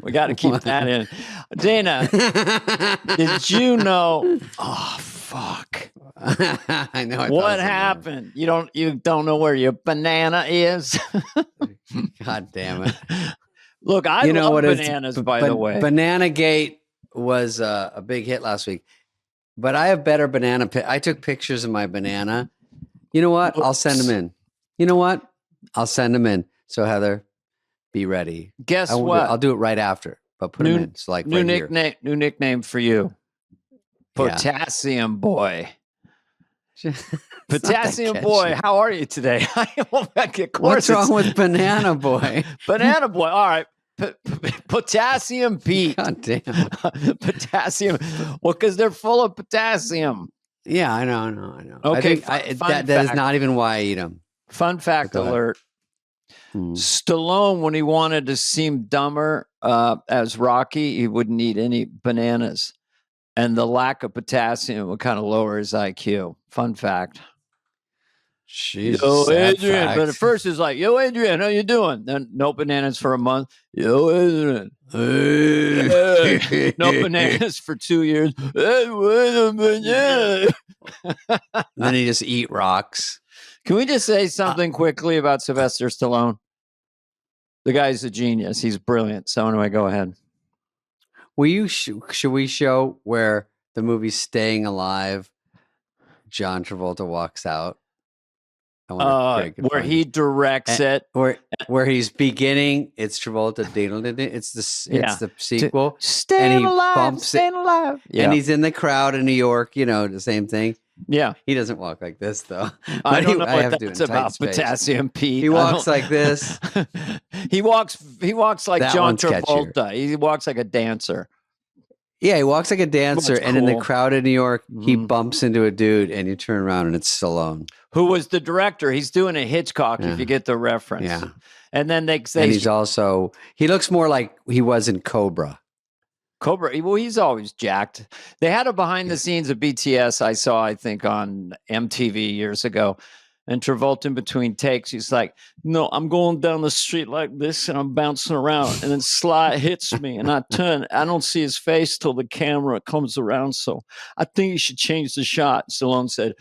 We got to keep that in. Dana, did you know? Oh, fuck. I know. What happened? You don't know where your banana is? God damn it. Look, I love bananas, by the way. Banana Gate was a big hit last week. But I have better banana. I took pictures of my banana. You know what? I'll send them in. You know what? I'll send them in. So Heather, be ready. Guess what? I'll do it right after. But put them in. It's like new nickname for you. Potassium Boy. Potassium Boy, how are you today? What's wrong with Banana Boy? Banana Boy. All right. Potassium Pete. God damn. Potassium. Well, because they're full of potassium. Yeah, I know. Okay. That is not even why I eat them. Fun fact alert. Stallone, when he wanted to seem dumber as Rocky, he wouldn't eat any bananas. And the lack of potassium would kind of lower his IQ. Fun fact. Jesus, yo, Adrian. But at first it's like, yo, Adrian, how you doing? Then no bananas for a month. Yo, Adrian. Hey. No bananas for 2 years. Hey, wait a minute. Then he just eat rocks. Can we just say something quickly about Sylvester Stallone? The guy's a genius. He's brilliant. So anyway, go ahead. Should we show where the movie Staying Alive, John Travolta walks out? Where he directs it, where he's beginning, it's Travolta. It's the sequel. Staying alive. Yeah. And he's in the crowd in New York. The same thing. Yeah, he doesn't walk like this though. I don't know what that's about. Potassium Pete. He walks like this. He walks like that John Travolta. Catchier. He walks like a dancer. Yeah, he walks like a dancer, and in the crowd in New York, he bumps into a dude, and you turn around, and it's Stallone. Who was the director? He's doing a Hitchcock, if you get the reference. Yeah. And then they say... And he looks more like he was in Cobra. Well, he's always jacked. They had a behind the scenes of BTS I saw, I think, on MTV years ago. And Travolta, in between takes, he's like, no, I'm going down the street like this and I'm bouncing around. And then Sly hits me and I turn. I don't see his face till the camera comes around. So I think you should change the shot. Stallone said,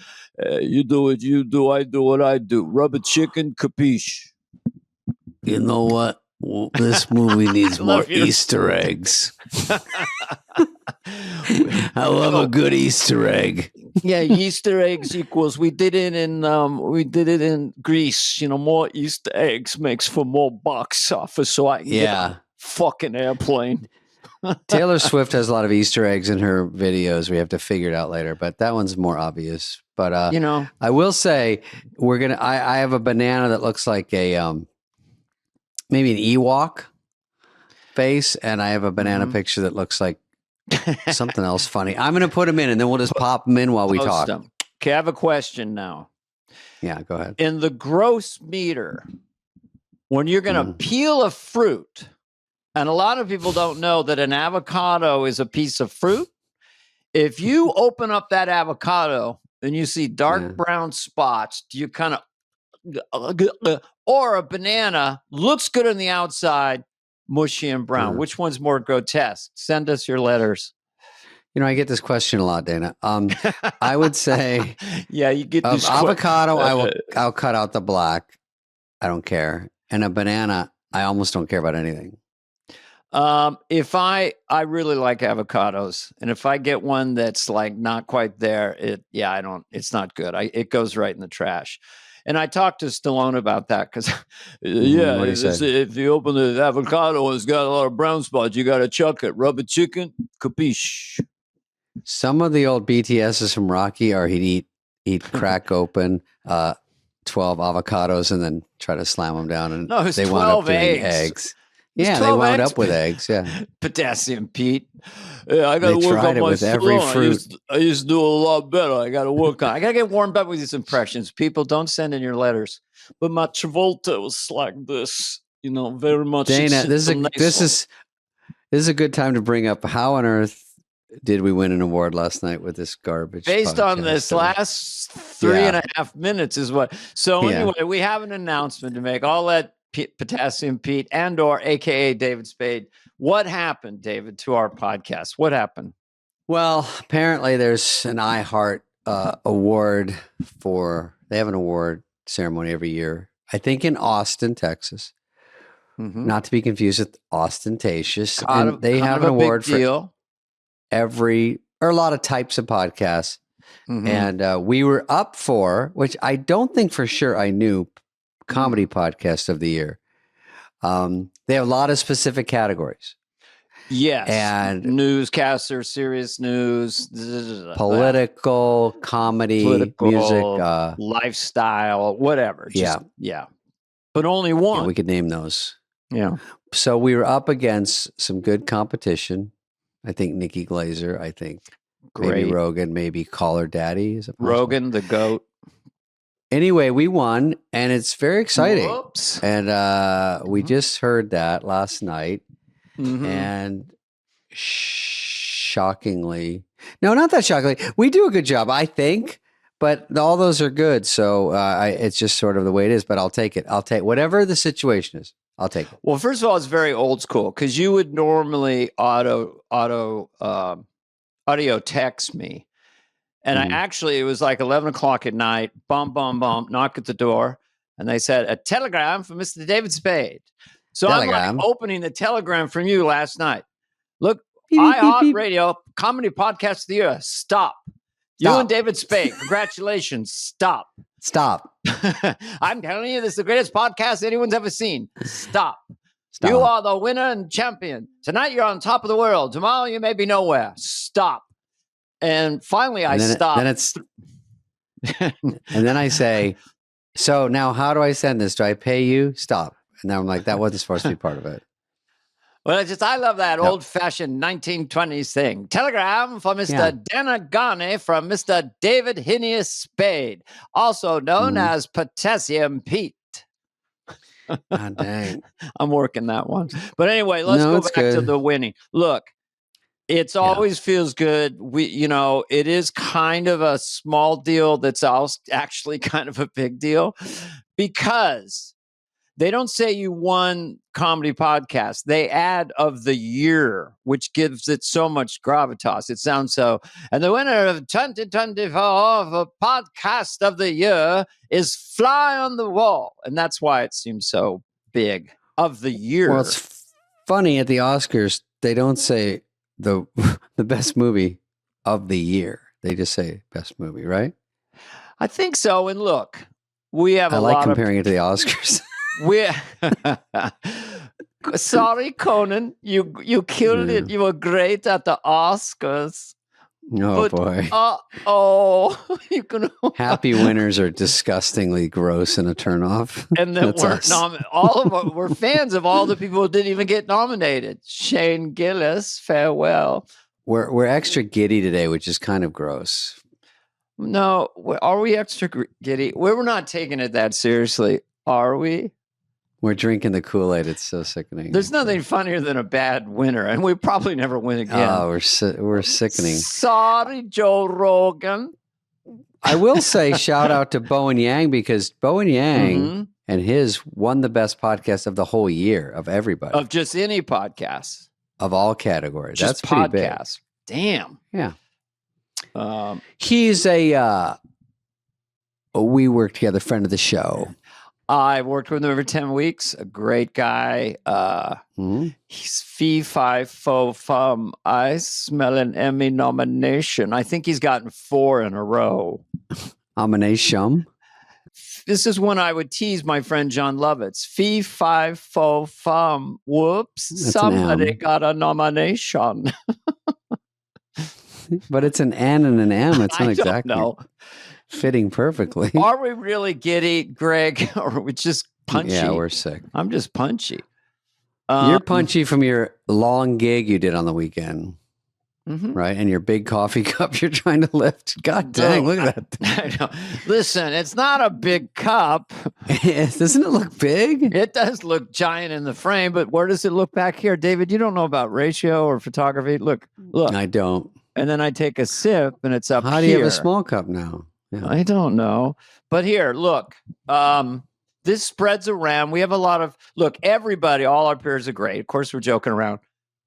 you do what you do. I do what I do. Rubber chicken, capiche. You know what? Well, this movie needs more Easter eggs. I love a good Easter egg. Yeah, Easter eggs equals. We did it in Greece. More Easter eggs makes for more box office. So I can get a fucking airplane. Taylor Swift has a lot of Easter eggs in her videos. We have to figure it out later, but that one's more obvious. But I will say I have a banana that looks like a maybe an Ewok face, and I have a banana picture that looks like something else funny. I'm going to put them in, and then we'll just pop them in while we talk. Okay, I have a question now. Yeah, go ahead. In the gross meter, when you're going to peel a fruit, and a lot of people don't know that an avocado is a piece of fruit. If you open up that avocado and you see dark brown spots, do you kind of... or a banana looks good on the outside, mushy and brown. Which one's more grotesque? Send us your letters. I get this question a lot, Dana. I would say, you get this avocado. I'll cut out the black. I don't care. And a banana, I almost don't care about anything. If I really like avocados, and if I get one that's like not quite there, it's not good. It goes right in the trash. And I talked to Stallone about that because, if you open the avocado and it's got a lot of brown spots, you got to chuck it. Rubber chicken, capiche. Some of the old BTSs from Rocky he'd eat crack open 12 avocados and then try to slam them down. And they wound up doing eggs. Yeah, they wound up with eggs. Yeah, Potassium Pete. Yeah, I got to work on my with every fruit. I used to do a lot better. I got to work on. I got to get warmed up with these impressions. People, don't send in your letters. But my Travolta was like this, very much. Dana, this is a good time to bring up how on earth did we win an award last night with this garbage? Based on this last 3.5 minutes is what. So anyway, we have an announcement to make. I'll let Potassium Pete and/or AKA David Spade. What happened, David, to our podcast? What happened? Well, apparently there's an iHeart award they have an award ceremony every year. I think in Austin, Texas. Mm-hmm. Not to be confused with ostentatious. And they have an award for a lot of types of podcasts. Mm-hmm. And we were up for, which I don't think for sure I knew, comedy podcast of the year. They have a lot of specific categories. Yes. And newscaster, serious news, political, comedy, music, lifestyle, whatever. Yeah. But only one. Yeah, we could name those. Yeah. So we were up against some good competition. I think Nikki Glaser, maybe Rogan, maybe Caller Daddy. Is it possible? Rogan, the GOAT. Anyway, we won, and it's very exciting. Whoops. And we just heard that last night. Mm-hmm. And shockingly, no, not that shockingly, we do a good job, I think, but all those are good. So it's just sort of the way it is, but I'll take it. I'll take whatever the situation is. I'll take it. Well, first of all, it's very old school because you would normally audio text me. And it was like 11 o'clock at night, bump, knock at the door. And they said, a telegram from Mr. David Spade. So I'm opening the telegram from you last night. Look, iHeart Radio, comedy podcast of the year. Stop. You and David Spade. Congratulations. Stop. I'm telling you, this is the greatest podcast anyone's ever seen. Stop. You are the winner and champion. Tonight you're on top of the world. Tomorrow you may be nowhere. Stop. And finally I stopped. And then I say, so now how do I send this? Do I pay you? Stop. And then I'm like, that wasn't supposed to be part of it. Well, I love that old-fashioned 1920s thing. Telegram for Mr. Denagani from Mr. David Hineas Spade, also known as Potassium Pete. God dang. I'm working that one. But anyway, let's go back to the winning. Look, it's always feels good. It is kind of a small deal that's actually kind of a big deal because they don't say you won comedy podcast. They add of the year, which gives it so much gravitas. It sounds so. And the winner of 2024 for podcast of the year is Fly on the Wall. And that's why it seems so big. Of the year. Well, it's funny at the Oscars, they don't say the best movie of the year. They just say best movie, right? I think so. And look, we have a lot of comparing it to the Oscars. Sorry, Conan, you killed it. You were great at the Oscars. Oh, boy. You can. Happy winners are disgustingly gross and a turnoff. And then all of us we're fans of all the people who didn't even get nominated. Shane Gillis, farewell. We're extra giddy today, which is kind of gross. No, are we extra giddy? We're not taking it that seriously, are we? We're drinking the Kool-Aid. It's so sickening. There's nothing funnier than a bad winner, and we probably never win again. Oh, we're sickening. Sorry, Joe Rogan. I will say shout out to Bowen Yang because Bowen Yang and his won the best podcast of the whole year of everybody. Of just any podcast. Of all categories. Just That's pretty big. Damn. Yeah. He's we work together, friend of the show. I've worked with him over 10 weeks. A great guy. He's fee, fi, fo, fum. I smell an Emmy nomination. I think he's gotten 4 in a row. Nomination? This is when I would tease my friend John Lovitz. Fee, fi, fo, fum. Whoops. That's somebody got a nomination. But it's an N and an M. It's not exactly. No. Fitting perfectly. Are we really giddy, Greg? Or are we just punchy? Yeah, we're sick. I'm just punchy. You're punchy from your long gig you did on the weekend, right? And your big coffee cup you're trying to lift. God dang, look at that. I know. Listen, it's not a big cup. Doesn't it look big? It does look giant in the frame, but where does it look back here? David, you don't know about ratio or photography. Look. I don't. and then I take a sip, and it's up here. How do you have a small cup now? Yeah. I don't know. But here, look, this spreads around. We have a lot of, look, everybody, all our peers are great. Of course, we're joking around.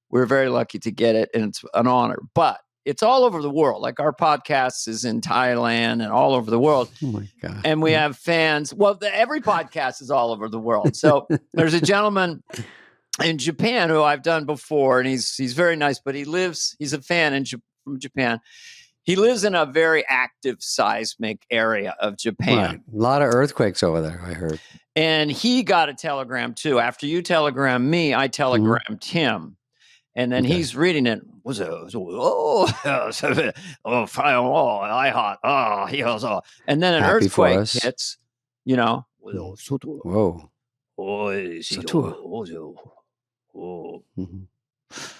We're very lucky to get it, and it's an honor. But it's all over the world. Like our podcast is in Thailand and all over the world. Oh, my God. And we have fans. Well, every podcast is all over the world. So there's a gentleman in Japan who I've done before, and he's very nice, but he's a fan from Japan. He lives in a very active seismic area of Japan. Right. A lot of earthquakes over there, I heard. And he got a telegram too. After you telegrammed me, I telegrammed him. And then he's reading it. iHeart. And then an earthquake hits, you know. Whoa.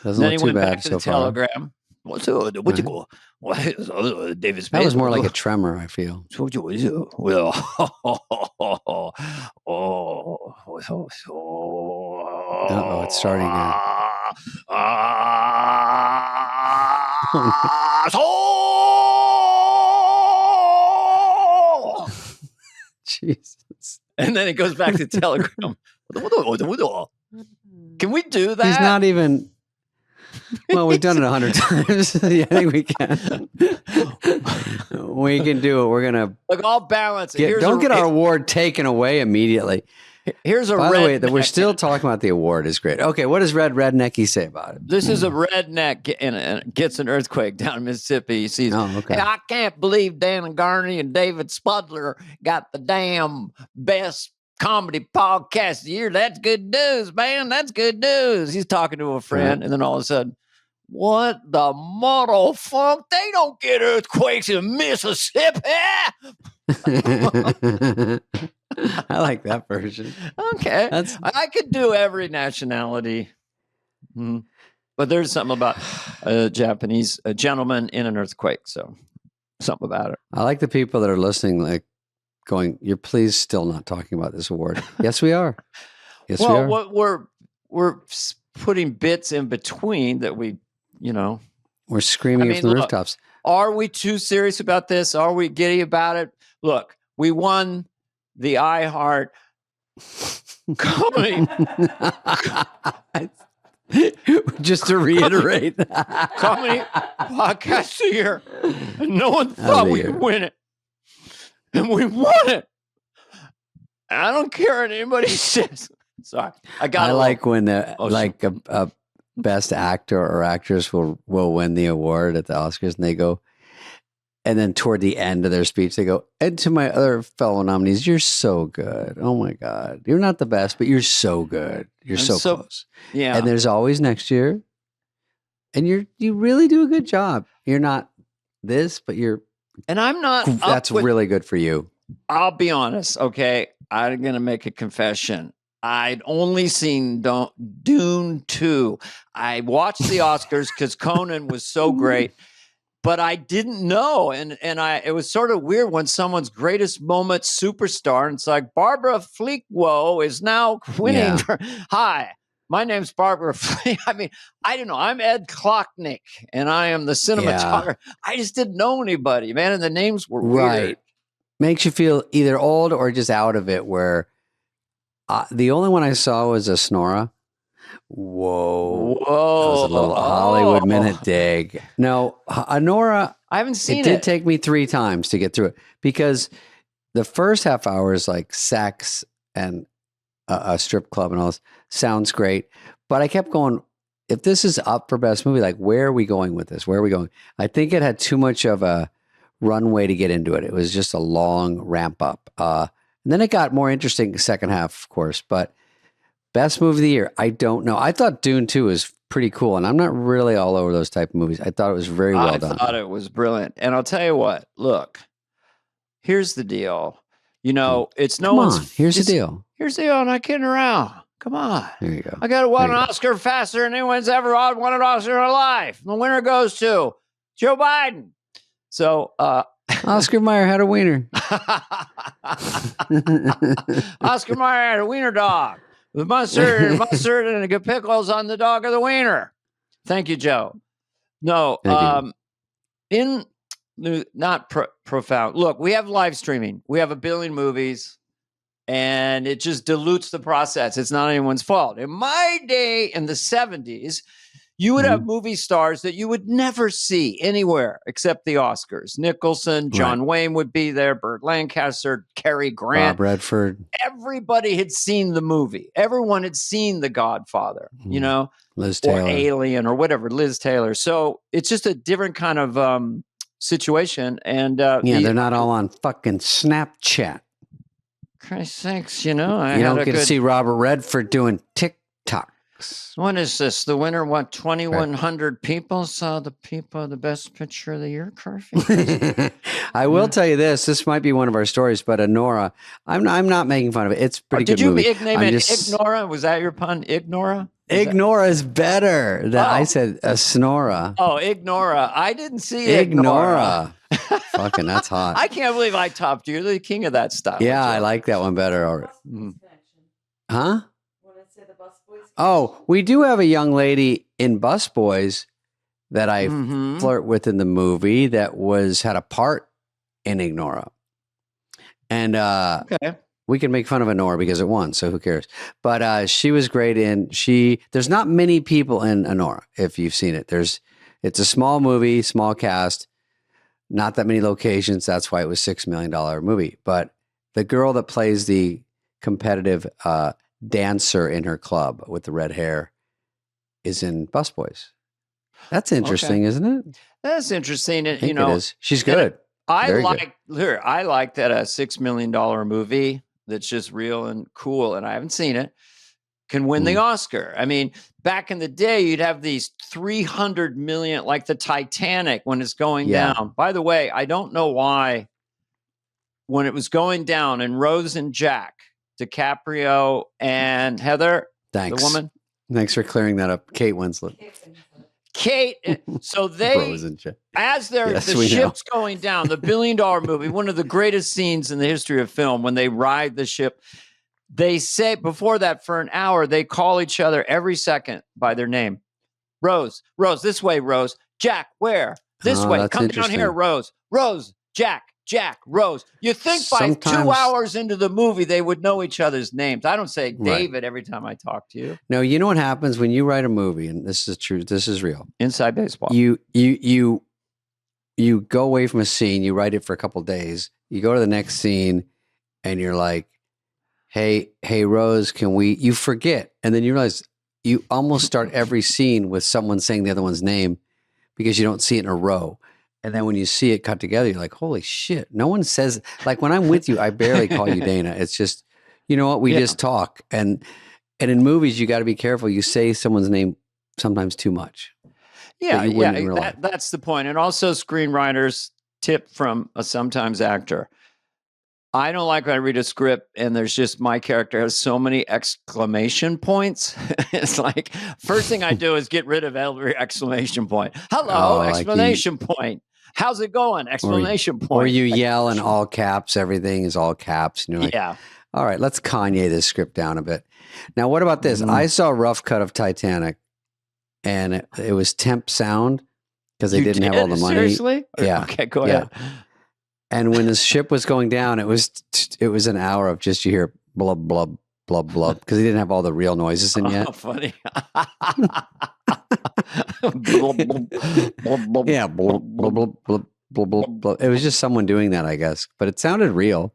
Doesn't then look he too went bad back to so the far. telegram. David Spade. That was more like a tremor, I feel. Uh-oh, it's starting again. Jesus. And then it goes back to telegram. Can we do that? He's not even... Well, we've done it 100 times. Yeah, I think we can. We can do it. We're gonna look. I'll balance it. Don't get our award taken away immediately. Here's a By the way, that we're redneck. still talking about the award is great. Okay, what does Rednecky say about it? This is a redneck and gets an earthquake down in Mississippi. He sees, okay. Hey, I can't believe Dan and Garney and David Spudler got the damn best comedy podcast of the year. That's good news, man. That's good news. He's talking to a friend, and then all of a sudden, what the motherfuck? They don't get earthquakes in Mississippi. I like that version. Okay. I could do every nationality. But there's something about a gentleman in an earthquake. So something about it. I like the people that are listening, like going, you're please still not talking about this award. Yes, we are. Yes, we are. Well, we're putting bits in between that we, we're screaming it from the rooftops. Are we too serious about this? Are we giddy about it? Look, we won the iHeart comedy. Just to reiterate, comedy podcast here. And no one thought we could win it. And we won it. I don't care what anybody says. Sorry. I like when a best actor or actress will win the award at the Oscars, and they go, and then toward the end of their speech, they go, and to my other fellow nominees, you're so good. Oh my God. You're not the best, but you're so good. You're so close. Yeah. And there's always next year. And you really do a good job. You're not this, but you're. And I'm not. That's really good for you. I'll be honest. Okay. I'm going to make a confession. I'd only seen Dune 2. I watched the Oscars because Conan was so great. But I didn't know, and it was sort of weird when someone's greatest moment superstar, and it's like Barbara Fleetwood is now winning. Hi, my name's Barbara Fleetwood. I mean, I don't know. I'm Ed Klocknick, and I am the cinematographer. Yeah. I just didn't know anybody, man, and the names were weird. Makes you feel either old or just out of it. Where the only one I saw was a Snora. Whoa. That was a little Hollywood minute dig. No, Anora, I haven't seen it. It did take me 3 times to get through it because the first half hour is like sex and a strip club and all this. Sounds great. But I kept going, if this is up for best movie, like, where are we going with this? Where are we going? I think it had too much of a runway to get into it. It was just a long ramp up. And then it got more interesting second half, of course, but best movie of the year, I don't know. I thought Dune 2 was pretty cool, and I'm not really all over those type of movies. I thought it was very well done. I thought it was brilliant. And I'll tell you what, look, here's the deal. It's no one's... Here's the deal. Here's the deal. I'm not kidding around. Come on. There you go. I got to win an Oscar faster than anyone's ever won an Oscar in their life. The winner goes to Joe Biden. So... Oscar Mayer had a wiener. Oscar Mayer had a wiener dog. With mustard and good pickles on the dog or the wiener. Thank you, Joe. No, not profound. Look, we have live streaming. We have 1 billion movies, and it just dilutes the process. It's not anyone's fault. In my day, in the 70s, you would have movie stars that you would never see anywhere except the Oscars. Nicholson, John Wayne would be there, Burt Lancaster, Cary Grant. Bob Redford. Everybody had seen the movie. Everyone had seen The Godfather, you know, Liz Taylor. Or Alien or whatever, Liz Taylor. So it's just a different kind of situation. And they're not all on fucking Snapchat. Christ sakes, you know. You don't get to see Robert Redford doing TikTok. What is this? The winner, 2,100 people saw the best picture of the year, Carvey? I will tell you this. This might be one of our stories, but Anora, I'm not making fun of it. It's a pretty good movie. Did you name it Ignora? Was that your pun? Ignora? Ignora is better. I said Snora. Oh, Ignora. I didn't see Ignora. Fucking, that's hot. I can't believe I topped you. You're the king of that stuff. Yeah, I like that one better. Huh? Oh, we do have a young lady in Busboys that I flirt with in the movie that had a part in Ignora. And we can make fun of Anora because it won, so who cares? But she was great there's not many people in Anora, if you've seen it. It's a small movie, small cast, not that many locations. That's why it was $6 million movie. But the girl that plays the competitive dancer in her club with the red hair is in Busboys. That's interesting, isn't it? That's interesting. It is. She's good. I like that a $6 million movie that's just real and cool, and I haven't seen it, can win the Oscar. I mean, back in the day, you'd have these 300 million, like the Titanic when it's going down. By the way, I don't know why when it was going down and Rose and Jack, DiCaprio and Heather, the woman. Thanks for clearing that up. Kate Winslet. Kate. So as the ship's going down, the $1 billion movie, one of the greatest scenes in the history of film, when they ride the ship, they say before that for an hour, they call each other every second by their name. Rose, this way, Rose. Jack, where? This way. Come down here, Rose. Rose, Jack, Rose. You think by 2 hours into the movie, they would know each other's names. I don't say David every time I talk to you. No, you know what happens when you write a movie, and this is true, this is real. Inside baseball. You go away from a scene, you write it for a couple of days, you go to the next scene, and you're like, hey, Rose, you forget. And then you realize you almost start every scene with someone saying the other one's name because you don't see it in a row. And then when you see it cut together, you're like, holy shit. No one says, like when I'm with you, I barely call you Dana. It's just, you know what? We just talk. And in movies, you got to be careful. You say someone's name sometimes too much. Yeah. That's the point. And also screenwriters tip from a sometimes actor. I don't like when I read a script and there's just my character has so many exclamation points. It's like first thing I do is get rid of every exclamation point. Hello, exclamation point. How's it going? Exclamation point. Or you yell in all caps. Everything is all caps. And you're like, all right, let's Kanye this script down a bit. Now, what about this? I saw a rough cut of Titanic and it was temp sound because they didn't have all the money. Seriously? Yeah. Okay, go ahead. And when the ship was going down, it was an hour of just you hear blub, blub, blub, blub, because he didn't have all the real noises in yet. Oh, funny. Yeah, blub, blub, blub, blub, blub, blub, blub. It was just someone doing that, I guess. But it sounded real.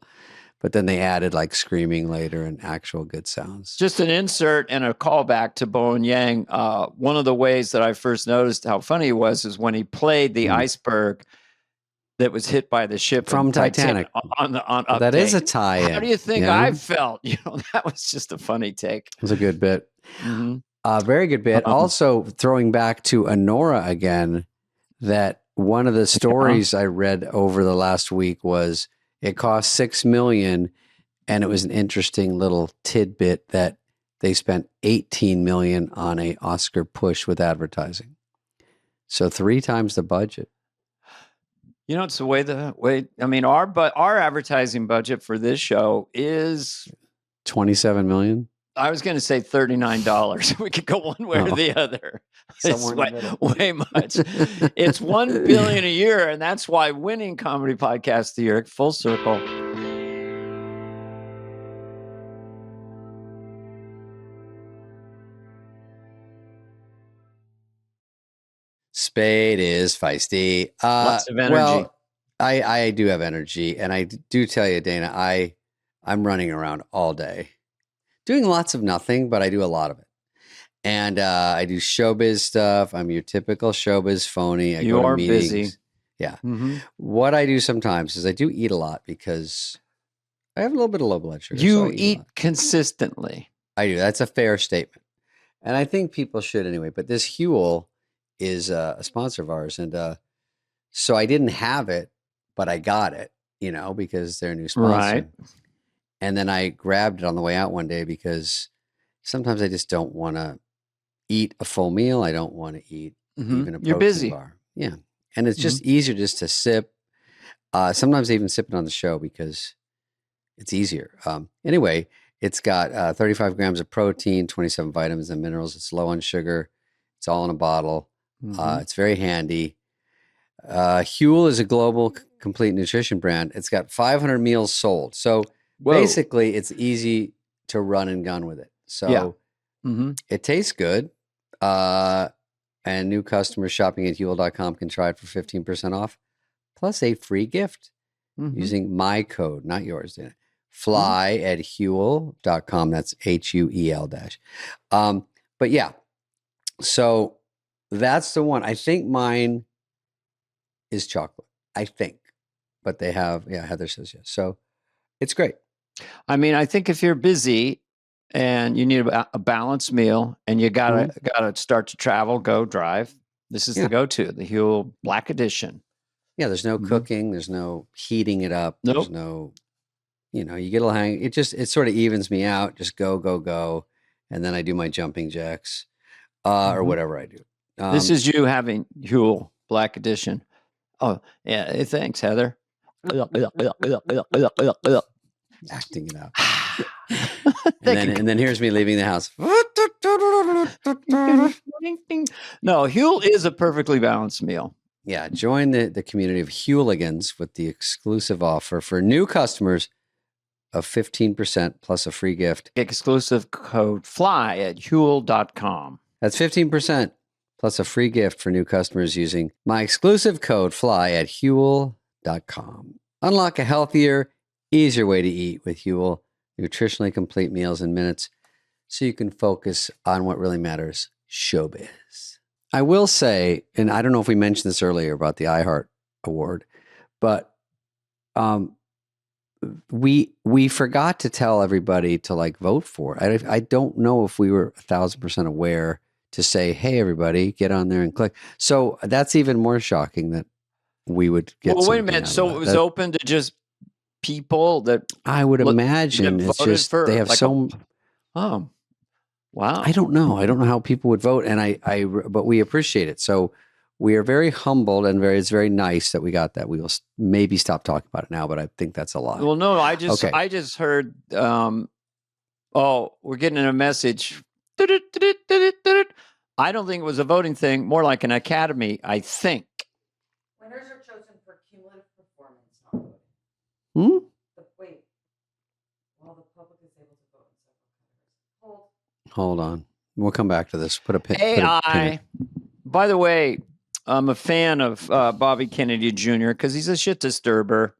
But then they added like screaming later and actual good sounds. Just an insert and a callback to Bowen Yang. One of the ways that I first noticed how funny he was is when he played the iceberg that was hit by the ship from Titanic. That is a tie-in. How do you think I felt? You know, that was just a funny take. It was a good bit. Very good bit. Also, throwing back to Anora again, that one of the stories I read over the last week was it cost $6 million, and it was an interesting little tidbit that they spent $18 million on a Oscar push with advertising. So 3 times the budget. You know, it's the way. I mean, our advertising budget for this show is $27 million. I was going to say $39. We could go one way or the other. It's way much. It's $1 billion a year, and that's why winning comedy podcast of the year. Full circle. Spade is feisty. Lots of energy. Well, I do have energy, and I do tell you, Dana, I'm running around all day, doing lots of nothing, but I do a lot of it. And I do showbiz stuff. I'm your typical showbiz phony. I go to meetings. Busy. Yeah. Mm-hmm. What I do sometimes is I do eat a lot because I have a little bit of low blood sugar. You eat consistently. I do. That's a fair statement. And I think people should anyway. But this Huel is a sponsor of ours. And so I didn't have it, but I got it, because they're a new sponsor. Right. And then I grabbed it on the way out one day because sometimes I just don't want to eat a full meal. I don't want to eat even a protein bar. Yeah. And it's just easier just to sip. Sometimes I even sip it on the show because it's easier. Anyway, it's got 35 grams of protein, 27 vitamins and minerals. It's low on sugar. It's all in a bottle. It's very handy. Huel is a global complete nutrition brand. It's got 500 meals sold. So basically it's easy to run and gun with it. So it tastes good. And new customers shopping at Huel.com can try it for 15% off, plus a free gift using my code, not yours, Dana. Fly at Huel.com. That's HUEL-. But yeah, so that's the one. I think mine is chocolate. I think, but they have, Heather says yes. So it's great. I mean, I think if you're busy and you need a balanced meal and you gotta start to travel, go drive, this is the go-to, the Huel Black Edition. Yeah, there's no cooking, there's no heating it up, there's no, you get a little hang. It sort of evens me out. Just go, and then I do my jumping jacks or whatever I do. This is you having Huel Black Edition. Oh yeah, hey, thanks, Heather. Acting it out. and then here's me leaving the house. No, Huel is a perfectly balanced meal. Yeah, join the community of Hueligans with the exclusive offer for new customers of 15% plus a free gift. Exclusive code FLY at Huel.com. That's 15% plus a free gift for new customers using my exclusive code FLY at Huel.com. Unlock a healthier, easier way to eat with Huel. Nutritionally complete meals in minutes so you can focus on what really matters, showbiz. I will say, and I don't know if we mentioned this earlier about the iHeart Award, but we forgot to tell everybody to vote for it. I don't know if we were 1,000% aware to say, hey, everybody, get on there and click. So that's even more shocking that we would get. Well, wait a minute. So it was open to just people that I would imagine it's just they have oh, wow. I don't know how people would vote, and but we appreciate it. So we are very humbled and it's very nice that we got that. We will maybe stop talking about it now, but I think that's a lot. Well, no, I just heard. We're getting a message. I don't think it was a voting thing. More like an academy, I think. Winners are chosen for cumulative performance, not voting. Wait. Well, the public is able to vote in several categories. Hold on. We'll come back to this. Put a pin. AI. By the way, I'm a fan of Bobby Kennedy Jr. because he's a shit disturber.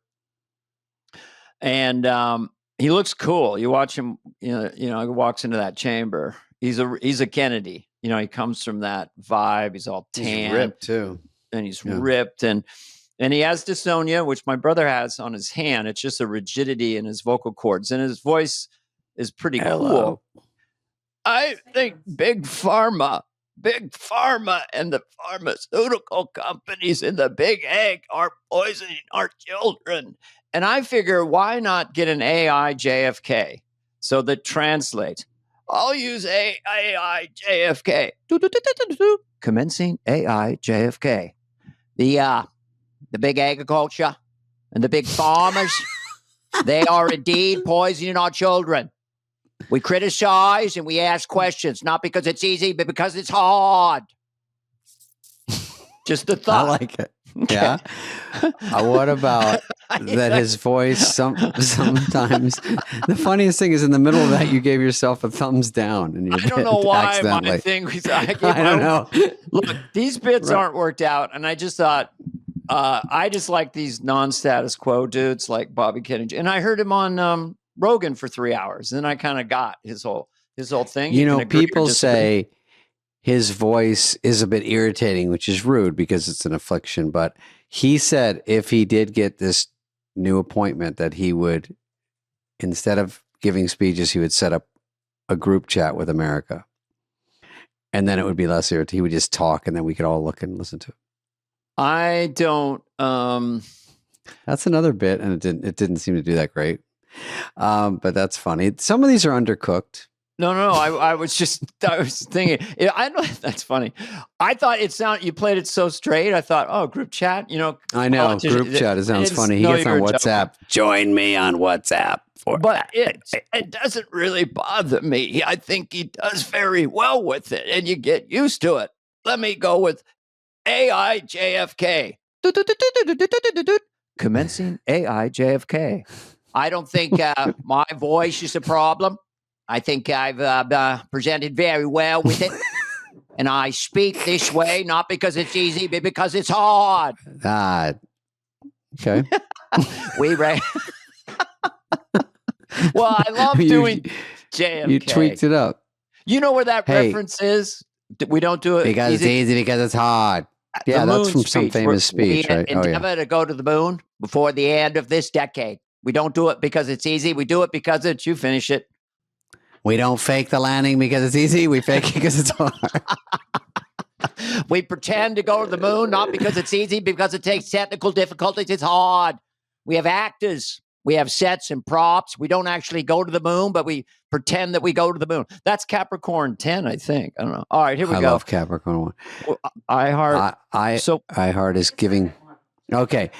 And he looks cool. You watch him, he walks into that chamber. He's a Kennedy. He comes from that vibe. He's all tan. He's ripped too. And he's ripped. And he has dystonia, which my brother has on his hand. It's just a rigidity in his vocal cords. And his voice is pretty cool. I think Big Pharma and the pharmaceutical companies and the big egg are poisoning our children. And I figure, why not get an AI JFK so that translates? I'll use AI JFK. Commencing AI JFK. The big agriculture and the big farmers, they are indeed poisoning our children. We criticize and we ask questions, not because it's easy, but because it's hard. Just a thought. I like it. Okay. Yeah. What about that his voice sometimes the funniest thing is in the middle of that you gave yourself a thumbs down and I don't know why my thing was I don't know. Look, these bits aren't worked out, and I just thought I just like these non-status quo dudes like Bobby Kennedy. And I heard him on Rogan for 3 hours, and then I kind of got his whole thing. You know, people say his voice is a bit irritating, which is rude because it's an affliction. But he said if he did get this new appointment that he would, instead of giving speeches, he would set up a group chat with America. And then it would be less irritating. He would just talk and then we could all look and listen to it. I don't. That's another bit. And it didn't seem to do that great. But that's funny. Some of these are undercooked. No. I was thinking. I know that's funny. I thought you played it so straight. I thought, oh, group chat. You know, I know group chat. It sounds funny. He gets on WhatsApp. Join me on WhatsApp. But it doesn't really bother me. I think he does very well with it, and you get used to it. Let me go with AI JFK. Commencing AI JFK. I don't think my voice is a problem. I think I've presented very well with it. And I speak this way, not because it's easy, but because it's hard. Okay. Well, I love doing JFK. You tweaked it up. You know where that reference is? We don't do it because it's easy because it's hard. Yeah, that's from some famous speech, right? We endeavor to go to the moon before the end of this decade. We don't do it because it's easy. We do it because you finish it. We don't fake the landing because it's easy. We fake it because it's hard. We pretend to go to the moon, not because it's easy, because it takes technical difficulties. It's hard. We have actors. We have sets and props. We don't actually go to the moon, but we pretend that we go to the moon. That's Capricorn 10, I think. I don't know. All right, here we go. I love Capricorn 1. Well, iHeart. iHeart is giving. Okay.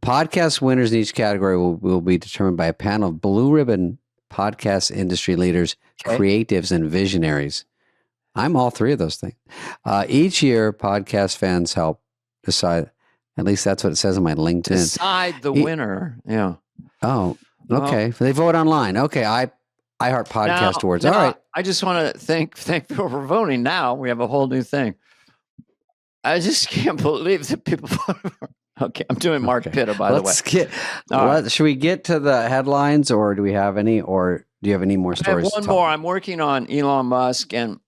Podcast winners in each category will be determined by a panel of blue ribbon podcast industry leaders, creatives, and visionaries. I'm all three of those things. Each year, podcast fans help decide. At least that's what it says on my LinkedIn. Decide the winner. Yeah. Oh, okay. Well, they vote online. Okay. iHeart Podcast Awards. All right. I just want to thank people for voting. Now we have a whole new thing. I just can't believe that people voted for. Okay, I'm doing Mark Pitta, by the way. Should we get to the headlines, or do we have any, or do you have any more stories? I have one more. I'm working on Elon Musk, and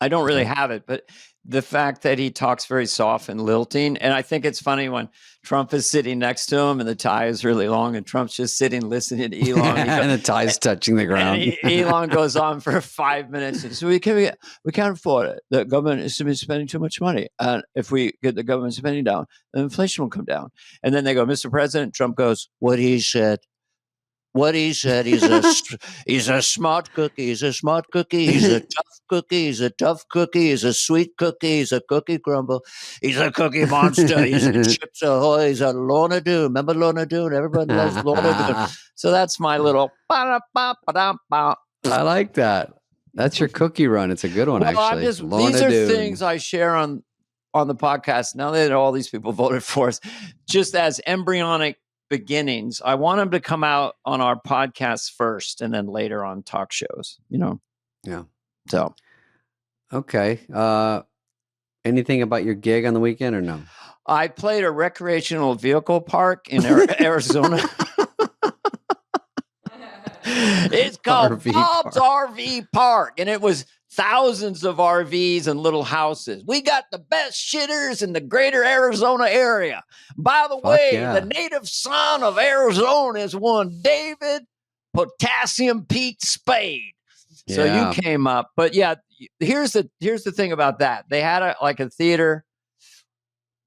I don't really have it, but the fact that he talks very soft and lilting, and I think it's funny when Trump is sitting next to him, and the tie is really long, and Trump's just sitting listening to Elon, and the tie's touching the ground. Elon goes on for 5 minutes, and so we can't afford it. The government is spending too much money, and if we get the government spending down, then inflation will come down. And then they go, Mr. President. Trump goes, what he said. He's a smart cookie. He's a smart cookie. He's a tough cookie. He's a tough cookie. He's a sweet cookie. He's a cookie crumble. He's a cookie monster. He's a Chips Ahoy. He's a Lorna Doone. Remember Lorna Doone? Everybody loves Lorna Doone. So that's my little. I like that. That's your cookie run. It's a good one, actually. These are things I share on the podcast. Now that all these people voted for us, just as embryonic beginnings. I want them to come out on our podcast first and then later on talk shows, Yeah. So. Okay. Anything about your gig on the weekend or no? I played a recreational vehicle park in Arizona. It's called Bob's RV Park, and it was thousands of RVs and little houses. We got the best shitters in the greater Arizona area. By the way, the native son of Arizona is one David Potassium Pete Spade. Yeah. So you came up, but here's the thing about that. They had a theater,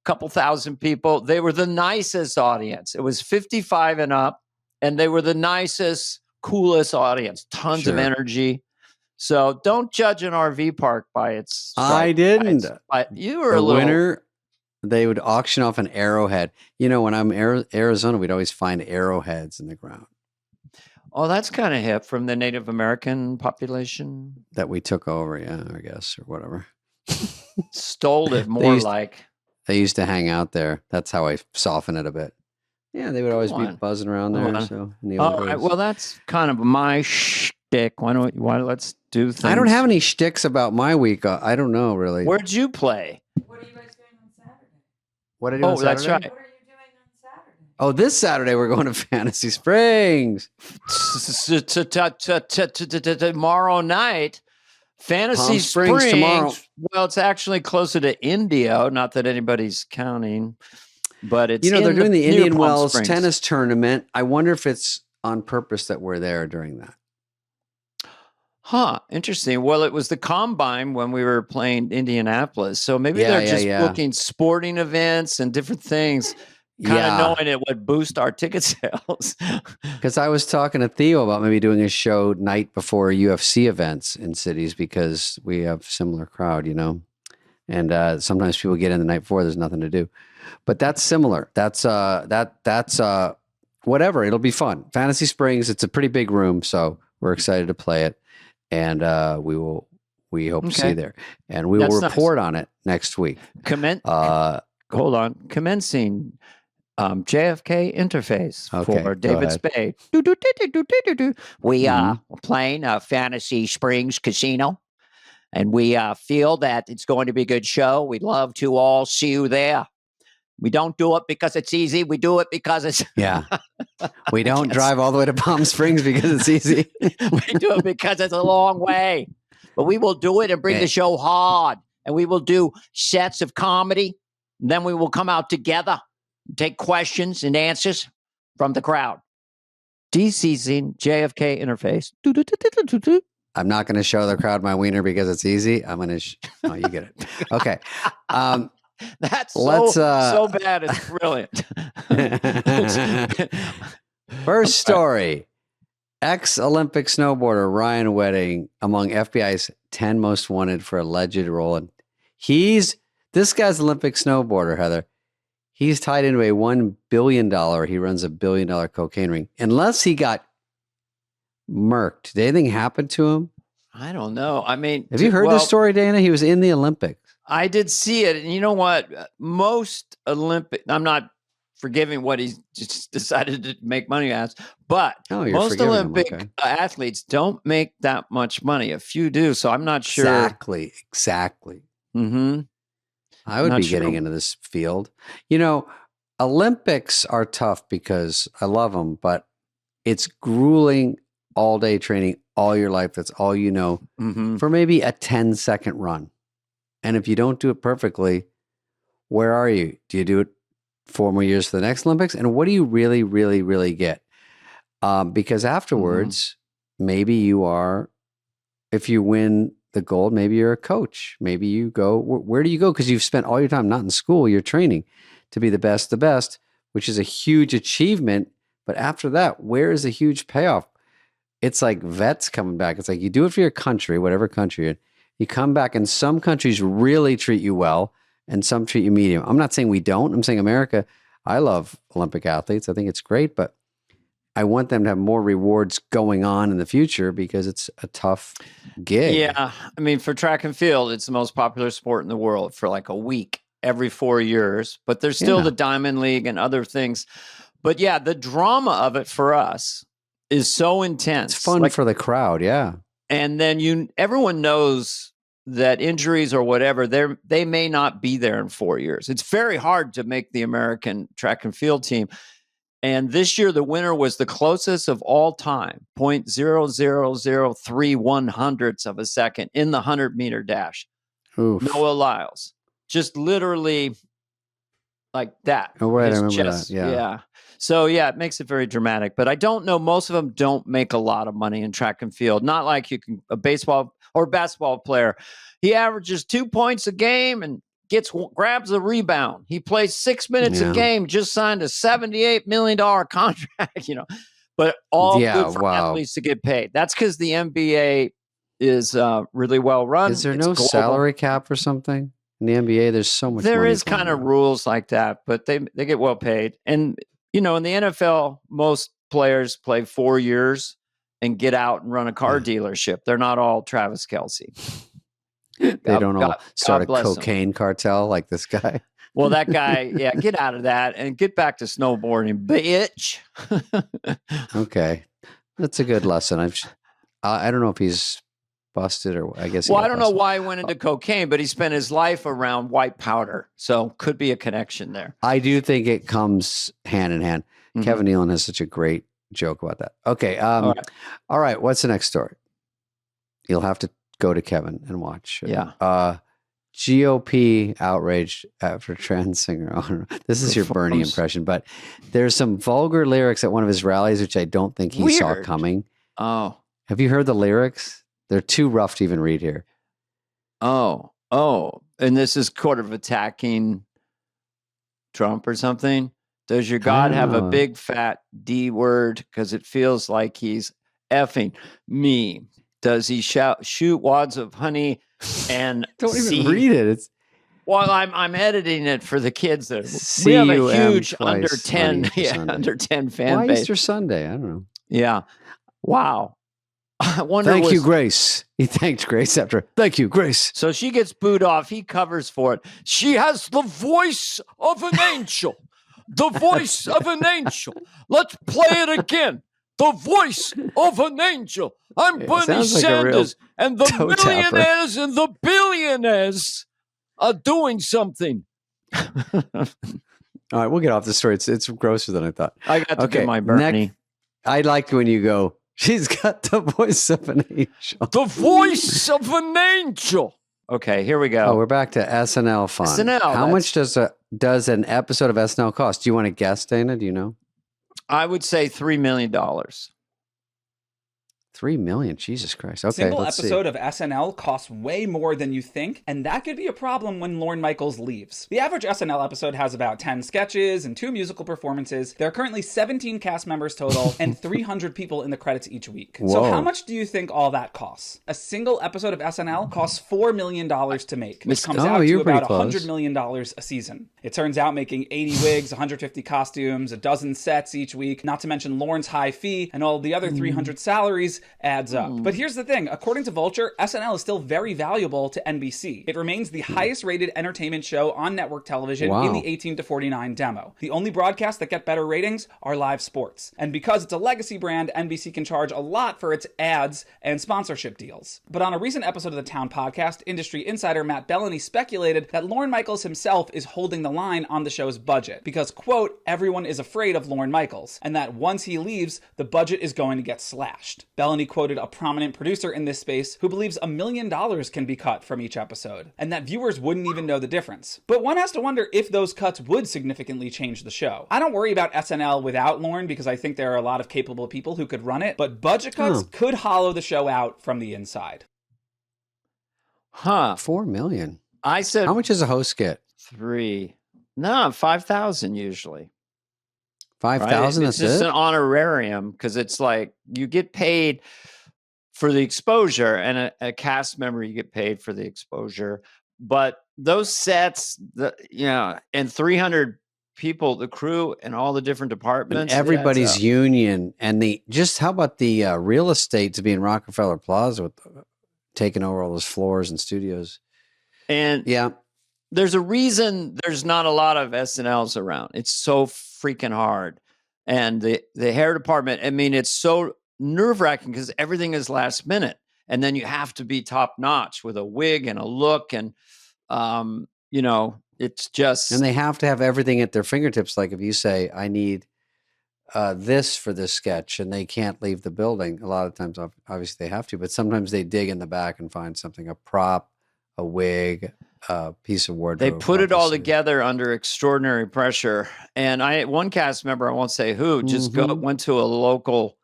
couple thousand people. They were the nicest audience. It was 55 and up, and they were the nicest, coolest audience. Tons of energy. So don't judge an RV park by its. I didn't. You were a little winner. They would auction off an arrowhead. When I'm Arizona, we'd always find arrowheads in the ground. Oh, that's kind of hip from the Native American population. That we took over, yeah, I guess, or whatever. Stole it more like. They used to hang out there. That's how I soften it a bit. Yeah, they would always be buzzing around there. So in the old days. Right, well, that's kind of my shtick. Let's do things. I don't have any shticks about my week. I don't know, really. Where'd you play? What are you guys doing on Saturday? What are you doing on Saturday? That's right. What are you doing on Saturday? Oh, this Saturday we're going to Fantasy Springs. Tomorrow night, Fantasy Springs tomorrow. Well, it's actually closer to Indio. Not that anybody's counting, but it's they're doing the Indian Wells tennis tournament. I wonder if it's on purpose that we're there during that. Huh, interesting. Well, it was the Combine when we were playing Indianapolis. So maybe they're just booking sporting events and different things, kind of knowing it would boost our ticket sales. Because I was talking to Theo about maybe doing a show night before UFC events in cities because we have similar crowd, and sometimes people get in the night before, there's nothing to do. But that's similar. That's whatever. It'll be fun. Fantasy Springs, it's a pretty big room, so we're excited to play it. And we hope to see you there. And we will report on it next week. Hold on. Commencing JFK interface for David Spade. We are playing Fantasy Springs Casino. And we feel that it's going to be a good show. We'd love to all see you there. We don't do it because it's easy. We do it because it's... Yeah. We don't drive all the way to Palm Springs because it's easy. We do it because it's a long way. But we will do it and bring the show hard. And we will do sets of comedy. And then we will come out together, take questions and answers from the crowd. DCing JFK interface. I'm not going to show the crowd my wiener because it's easy. I'm going to... Oh, you get it. Okay. That's so bad. It's brilliant. First story. Ex-Olympic snowboarder Ryan Wedding among FBI's 10 most wanted for alleged role. And this guy's Olympic snowboarder, Heather. He's tied into a $1 billion, he runs a $1 billion cocaine ring. Unless he got murked. Did anything happen to him? I don't know. I mean, have you heard this story, Dana? He was in the Olympics. I did see it. And you know what? Most I'm not forgiving what he just decided to make money as, but most Olympic athletes don't make that much money. A few do. So I'm not sure. Exactly. Mm-hmm. I would be getting into this field. Olympics are tough because I love them, but it's grueling all day training all your life. That's all you know for maybe a 10-second run. And if you don't do it perfectly, where are you? Do you do it 4 more years for the next Olympics? And what do you really, really, really get? Because afterwards, maybe you are, if you win the gold, maybe you're a coach. Maybe you go, where do you go? Because you've spent all your time not in school, you're training to be the best, which is a huge achievement. But after that, where is the huge payoff? It's like vets coming back. It's like you do it for your country, whatever country you're in. You come back, and some countries really treat you well, and some treat you medium. I'm not saying we don't. I'm saying America, I love Olympic athletes. I think it's great, but I want them to have more rewards going on in the future because it's a tough gig. Yeah. I mean, for track and field, it's the most popular sport in the world for like a week every 4 years, but there's still the Diamond League and other things. But yeah, the drama of it for us is so intense. It's fun for the crowd. Yeah. And then everyone knows that injuries or whatever, they may not be there in 4 years. It's very hard to make the American track and field team. And this year, the winner was the closest of all time, 0.00031 of a second in the 100-meter dash. Oof. Noah Lyles. Just literally like that. Oh, right. I remember that. Yeah. So, yeah, it makes it very dramatic. But I don't know. Most of them don't make a lot of money in track and field. Not like a baseball or basketball player. He averages 2 points a game and grabs a rebound. He plays 6 minutes a game, just signed a $78 million contract, but all good for athletes to get paid. That's because the NBA is really well run. Is there no salary cap or something? In the NBA, there's so much There money is kind of rules like that, but they get well paid. And, in the NFL, most players play 4 years. and get out and run a car dealership. They're not all Travis Kelce. They don't all start a cocaine cartel like this guy. Well, that guy, get out of that and get back to snowboarding, bitch. Okay. That's a good lesson. I don't know if he's busted or I guess. Well, I don't know why he went into cocaine, but he spent his life around white powder. So could be a connection there. I do think it comes hand in hand. Mm-hmm. Kevin Nealon has such a great joke about that. Okay. All right. What's the next story? You'll have to go to Kevin and watch. Yeah. GOP outraged after trans singer. I don't know. This is your Bernie impression, but there's some vulgar lyrics at one of his rallies, which I don't think he saw coming. Oh. Have you heard the lyrics? They're too rough to even read here. Oh. And this is sort of attacking Trump or something. Does your God have a big fat D word? Because it feels like he's effing me. Does he shoot wads of honey and don't even read it? Well, I'm editing it for the kids. We have a huge under 10 fan base. Why Easter Sunday? I don't know. Yeah. Wow. I wonder. Thank you, Grace. He thanked Grace after. Thank you, Grace. So she gets booed off. He covers for it. She has the voice of an angel. The voice of an angel. Let's play it again. The voice of an angel. I'm Bernie Sanders, and the millionaires and the billionaires are doing something. All right, we'll get off the story. It's grosser than I thought. I got to get my Bernie. I liked when you go, she's got the voice of an angel. The voice of an angel. Okay, here we go. Oh, we're back to SNL fun. SNL. How much does an episode of SNL cost? Do you want to guess, Dana? Do you know? I would say $3 million. $3 million, Jesus Christ. Okay, single episode of SNL costs way more than you think, and that could be a problem when Lorne Michaels leaves. The average SNL episode has about 10 sketches and 2 musical performances. There are currently 17 cast members total and 300 people in the credits each week. Whoa. So how much do you think all that costs? A single episode of SNL costs $4 million to make, which comes out to about $100 million a season. It turns out making 80 wigs, 150 costumes, a dozen sets each week, not to mention Lorne's high fee and all the other 300 salaries, adds up. But here's the thing. According to Vulture, SNL is still very valuable to NBC. It remains the highest rated entertainment show on network television in the 18 to 49 demo. The only broadcasts that get better ratings are live sports. And because it's a legacy brand, NBC can charge a lot for its ads and sponsorship deals. But on a recent episode of the Town podcast, industry insider Matt Bellany speculated that Lorne Michaels himself is holding the line on the show's budget because, quote, everyone is afraid of Lorne Michaels, and that once he leaves, the budget is going to get slashed. Bellany quoted a prominent producer in this space who believes $1 million can be cut from each episode, and that viewers wouldn't even know the difference. But one has to wonder if those cuts would significantly change the show. I don't worry about SNL without Lorne because I think there are a lot of capable people who could run it, but budget cuts could hollow the show out from the inside. $4 million. I said, how much does a host get? 3. No, 5,000 usually. 5,000. Right? It's just an honorarium because it's like you get paid for the exposure, and a cast member you get paid for the exposure. But those sets, and 300 people, the crew, and all the different departments, and everybody's union, and how about the real estate to be in Rockefeller Plaza with taking over all those floors and studios, and there's a reason there's not a lot of SNLs around. It's so freaking hard. And the hair department, I mean, it's so nerve-wracking because everything is last minute. And then you have to be top-notch with a wig and a look. And, it's just... And they have to have everything at their fingertips. Like if you say, I need this for this sketch, and they can't leave the building. A lot of times, obviously, they have to. But sometimes they dig in the back and find something, a prop, a wig, piece of wardrobe. They put it all together under extraordinary pressure. And one cast member, I won't say who, just went to a local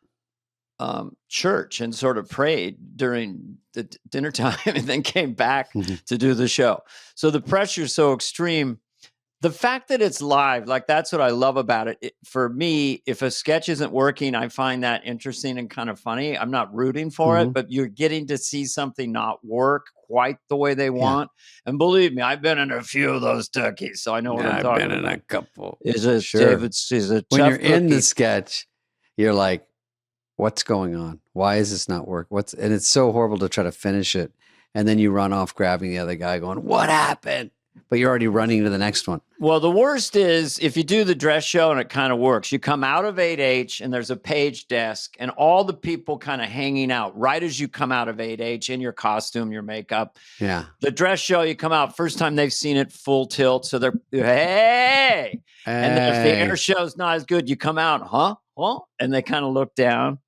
church and sort of prayed during the dinner time and then came back to do the show. So the pressure is so extreme. The fact that it's live, like that's what I love about it. For me, if a sketch isn't working, I find that interesting and kind of funny. I'm not rooting for it, but you're getting to see something not work quite the way they want. And believe me, I've been in a few of those turkeys, so I know what I'm talking about. I've been in a couple. Is it David? Is it when you're in the sketch, you're like, what's going on? Why is this not work? And it's so horrible to try to finish it. And then you run off grabbing the other guy going, what happened? But you're already running to the next one. Well, the worst is if you do the dress show and it kind of works, you come out of 8H and there's a page desk and all the people kind of hanging out right as you come out of 8H in your costume, your makeup. Yeah. The dress show, you come out, first time they've seen it full tilt. So they're, hey. And then if the air show's not as good, you come out, huh? And they kind of look down,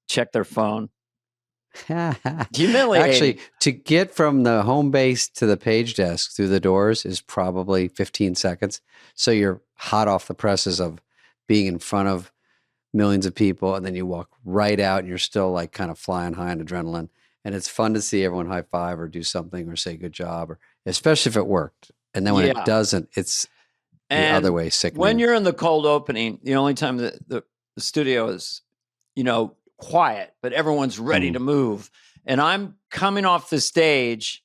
check their phone. Humiliating. Actually, to get from the home base to the page desk through the doors is probably 15 seconds. So you're hot off the presses of being in front of millions of people, and then you walk right out and you're still like kind of flying high on adrenaline. And it's fun to see everyone high five or do something or say good job, or especially if it worked. And then when it doesn't, it's the other way sickening. When you're in the cold opening, the only time the studio is, quiet, but everyone's ready to move. And I'm coming off the stage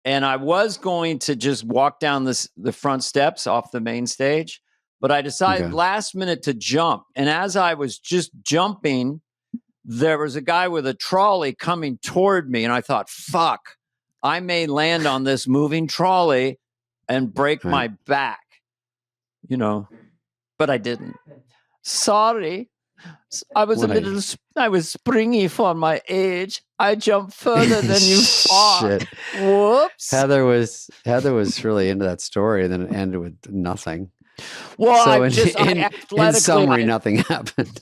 and I was going to just walk down the front steps off the main stage, but I decided last minute to jump. And as I was just jumping, there was a guy with a trolley coming toward me. And I thought, fuck, I may land on this moving trolley and break my back, but I didn't. Sorry. I was I was springy for my age. I jumped further than you thought. Whoops. Heather was really into that story, and then it ended with nothing. Well, so in summary, nothing happened.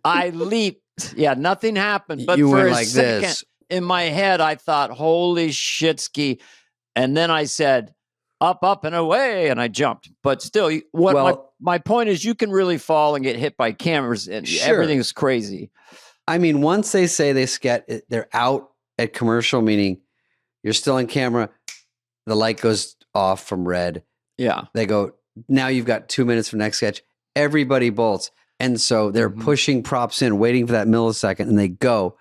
I leaped. Yeah, nothing happened. But you for went a like second, this. In my head, I thought, holy shitski. And then I said, up and away, and I jumped. But still, my point is, you can really fall and get hit by cameras, and everything's crazy. I mean, once they say they're out at commercial, meaning you're still on camera, the light goes off from red. Yeah. They go, now you've got 2 minutes for next sketch. Everybody bolts. And so they're pushing props in, waiting for that millisecond, and they go.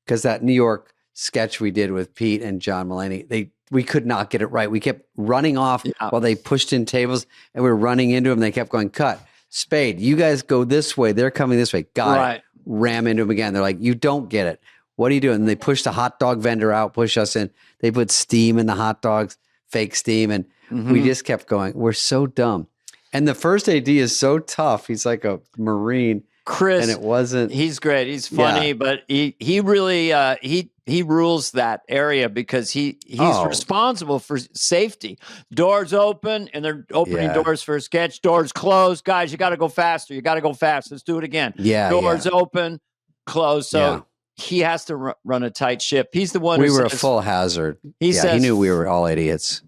Because that New York sketch we did with Pete and John Mulaney, we could not get it right. We kept running off while they pushed in tables, and we were running into them. They kept going, cut. Spade, you guys go this way. They're coming this way. Got it. Ram into them again. They're like, you don't get it. What are you doing? And they push the hot dog vendor out, push us in. They put steam in the hot dogs, fake steam. And we just kept going. We're so dumb. And the first AD is so tough. He's like a Marine. Chris, and it wasn't. He's great. He's funny, but he really he rules that area because he's responsible for safety. Doors open and they're opening doors for a sketch. Doors closed. Guys, you got to go faster. You got to go fast. Let's do it again. Doors open, close. So he has to run a tight ship. He's the one. We were a full hazard. He knew we were all idiots.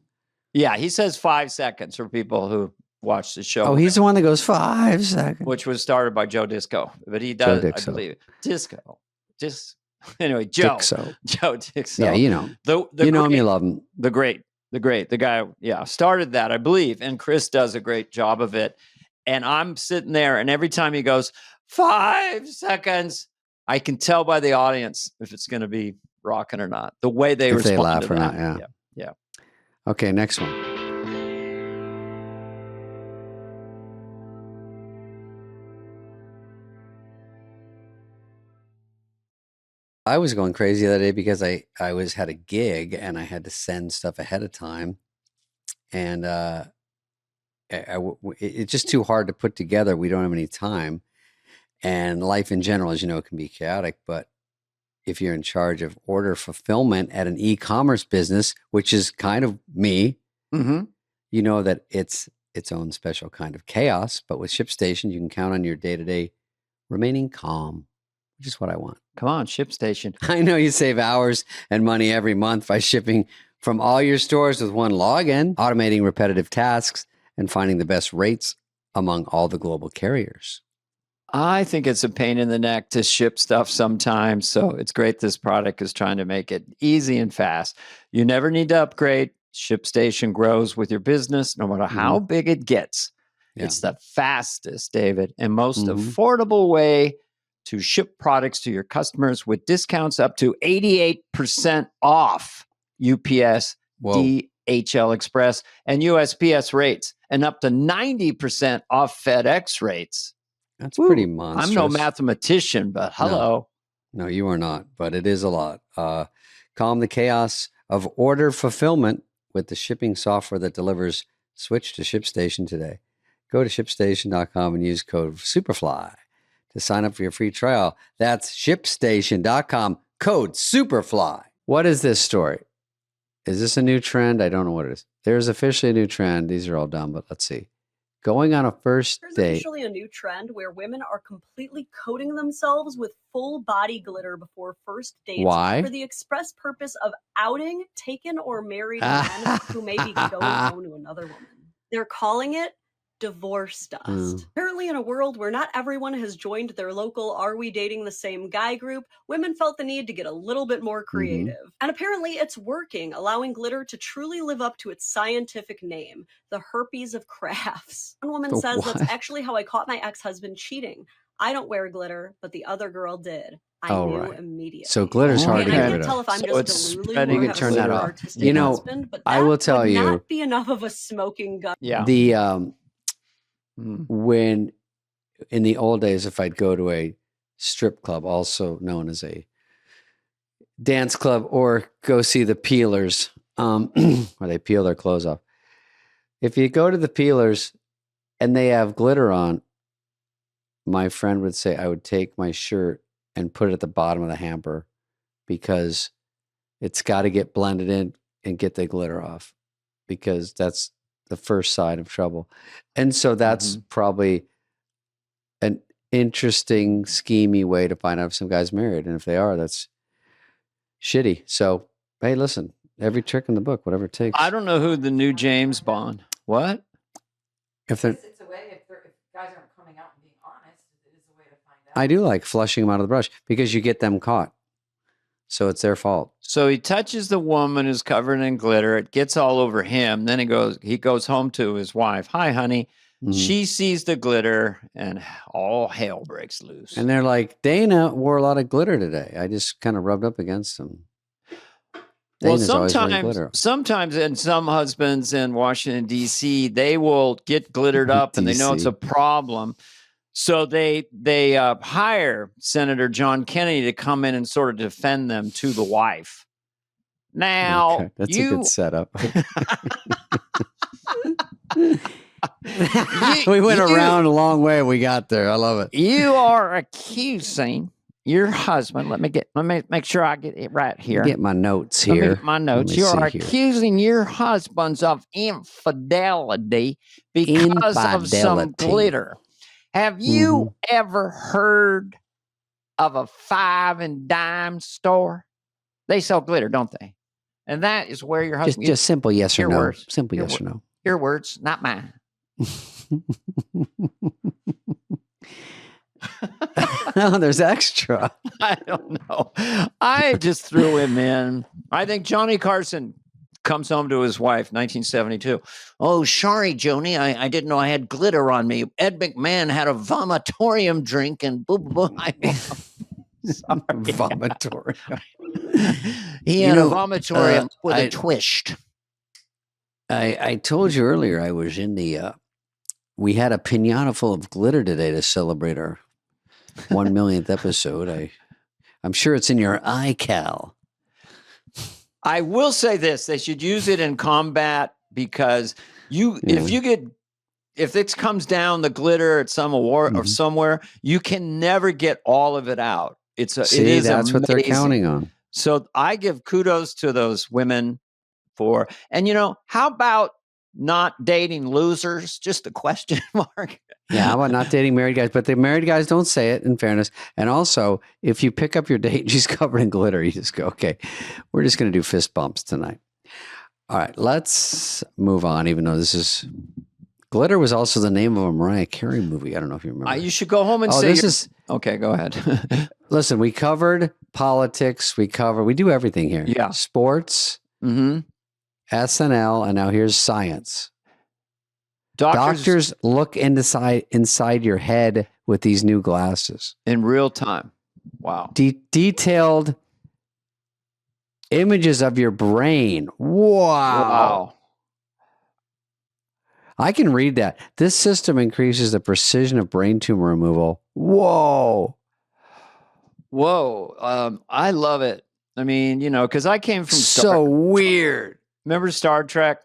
Yeah, he says 5 seconds for people who watch the show. Oh, he's the one that goes 5 seconds. Which was started by Joe Disco. But he does, I believe. Disco. Anyway, Joe. Joe Dixo. Yeah, you know. You know him, you love him. The guy, started that, I believe. And Chris does a great job of it. And I'm sitting there, and every time he goes, 5 seconds, I can tell by the audience if it's going to be rocking or not. The way they respond. If they laugh or not, yeah. Okay, next one. I was going crazy the other day because I had a gig and I had to send stuff ahead of time, and it's just too hard to put together. We don't have any time, and life in general, as you know, can be chaotic. But if you're in charge of order fulfillment at an e-commerce business, which is kind of me, you know that it's its own special kind of chaos. But with ShipStation, you can count on your day-to-day remaining calm. Which is what I want. Come on, ShipStation. I know you save hours and money every month by shipping from all your stores with one login, automating repetitive tasks, and finding the best rates among all the global carriers. I think it's a pain in the neck to ship stuff sometimes. So it's great this product is trying to make it easy and fast. You never need to upgrade. ShipStation grows with your business, no matter how big it gets. Yeah. It's the fastest, David, and most affordable way to ship products to your customers with discounts up to 88% off UPS, DHL Express, and USPS rates, and up to 90% off FedEx rates. That's pretty monstrous. I'm no mathematician, but hello. No, you are not, but it is a lot. Calm the chaos of order fulfillment with the shipping software that delivers. Switch to ShipStation today. Go to ShipStation.com and use code Superfly to sign up for your free trial. That's ShipStation.com, code Superfly. What is this story? Is this a new trend? I don't know what it is. There's officially a new trend. These are all dumb, but let's see. Going on a first date. There's officially a new trend where women are completely coating themselves with full body glitter before first dates. Why? For the express purpose of outing taken or married men who may be going home to another woman. They're calling it divorce dust. Apparently, in a world where not everyone has joined their local Are We Dating the Same Guy group, women felt the need to get a little bit more creative. And apparently it's working, allowing glitter to truly live up to its scientific name, the herpes of crafts. One woman says, that's actually how I caught my ex-husband cheating. I don't wear glitter, but the other girl did. I knew immediately. So glitter's hard to get rid of. I can't tell if I'm just delulu you can turn that off. You know, husband, but I will tell you, not be enough of a smoking gun. Yeah. When in the old days, if I'd go to a strip club, also known as a dance club, or go see the peelers, where they peel their clothes off. If you go to the peelers and they have glitter on, my friend would say I would take my shirt and put it at the bottom of the hamper because it's got to get blended in and get the glitter off, because that's the first sign of trouble. And so that's probably an interesting, schemy way to find out if some guy's married. And if they are, that's shitty. So, hey, listen, every trick in the book, whatever it takes. I don't know who the new James Bond. What? If it's a way, if guys aren't coming out and being honest, it is a way to find out. I do like flushing them out of the brush because you get them caught. So it's their fault. So he touches the woman who's covered in glitter. It gets all over him. Then he goes home to his wife. Hi, honey. She sees the glitter and all hell breaks loose. And they're like, Dana wore a lot of glitter today. I just kind of rubbed up against him. Well, sometimes in some husbands in Washington, D.C., they will get glittered up and they know it's a problem. So they hire Senator John Kennedy to come in and sort of defend them to the wife. Now, that's a good setup. We went around a long way. We got there. I love it. You are accusing your husband. Let me make sure I get it right here. Get my notes here. You are accusing your husbands of infidelity because of some glitter. Have you ever heard of a 5 and dime store? They sell glitter, don't they? And that is where your husband... Just simple yes or no. Words. Simple yes or no. Your words, not mine. No, there's extra. I don't know. I just threw him in. I think Johnny Carson comes home to his wife, 1972. Oh, sorry, Joni. I didn't know I had glitter on me. Ed McMahon had a vomitorium drink and boo boo. Vomitorium. He had a vomitorium with a twist. I told you earlier I was in the... we had a piñata full of glitter today to celebrate our 1 millionth episode. I'm sure it's in your iCal. I will say this: they should use it in combat because if it comes down the glitter at some award or somewhere, you can never get all of it out. That's amazing. What they're counting on. So I give kudos to those women and how about not dating losers? Just a question mark. Yeah, how about not dating married guys? But the married guys don't say it, in fairness. And also, if you pick up your date and she's covered in glitter, you just go, okay, we're just going to do fist bumps tonight. All right, let's move on, even though Glitter was also the name of a Mariah Carey movie. I don't know if you remember. You should go home and say okay, go ahead. Listen, we covered politics. We do everything here. Yeah. Sports, SNL, and now here's science. Doctors look inside your head with these new glasses. In real time. Wow. Detailed images of your brain. Wow. I can read that. This system increases the precision of brain tumor removal. Whoa. I love it. I mean, because I came from so weird. Remember Star Trek?